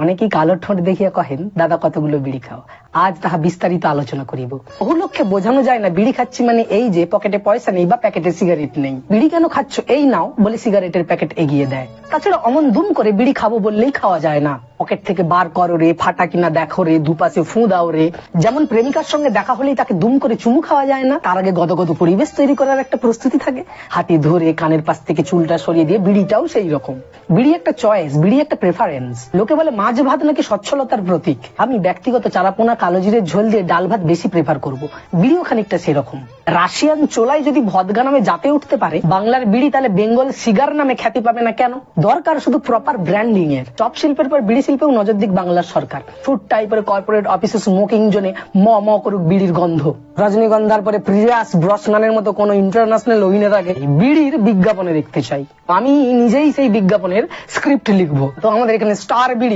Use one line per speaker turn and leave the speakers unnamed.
অনেকেই কালো ঠোঁট দেখিয়া কহেন, দাদা কতগুলো বিড়ি খাও। আজ তাহা বিস্তারিত আলোচনা করিব। বহু লোককে বোঝানো যায় না বিড়ি খাচ্ছি মানে এই যে পকেটে পয়সা নেই বা প্যাকেটে সিগারেট নেই। বিড়ি কেন খাচ্ছ এই নাও বলে সিগারেটের প্যাকেট এগিয়ে দেয়। তাছাড়া অমন দুম করে বিড়ি খাবো বললেই খাওয়া যায় না। পকেট থেকে বার করো রে, ফাটা কিনা দেখো রে, দুপাশে ফু দাও রে। যেমন প্রেমিকার সঙ্গে দেখা হলেই তাকে দুম করে চুমু খাওয়া যায় না, তার আগে গদগদ পরিবেশ তৈরি করার একটা প্রস্তুতি থাকে। হাতে ধরে কানের পাশ থেকে চুলটা সরিয়ে দিয়ে বিড়িটাও সেই রকম। বিড়ি একটা চয়েস, বিড়ি একটা প্রেফারেন্স। লোকে বলে মাছ ভাত নাকি সচ্ছলতার প্রতীক। আমি ব্যক্তিগত চারাপোনা কালো জিরের ঝোল দিয়ে ডাল ভাত বেশি প্রেফার করব। বিড়িও খানিকটা সেরকম। রাশিয়ান চোলাই যদি ভদগা নামে জাতে উঠতে পারে, বাংলার বিড়ি তাহলে বেঙ্গল সিগার নামে খ্যাতি পাবে না কেন? দরকার শুধু প্রপার ব্র্যান্ডিং এর। চপ শিল্পের পর বিড়ি শিল্পেও নজর দিক বাংলার সরকার। ফুড টাইপের কর্পোরেট অফিসে স্মোকিং জোনে ম ম করুক বিড়ির গন্ধ। রজনীগন্ধার পরে প্রিয়াস ব্রসনানের মতো কোন ইন্টারন্যাশনাল অভিনেতাকে বিড়ির বিজ্ঞাপনে দেখতে চাই। আমি নিজেই সেই বিজ্ঞাপনের স্ক্রিপ্ট লিখবো। তো আমাদের এখানে স্টার বিড়ি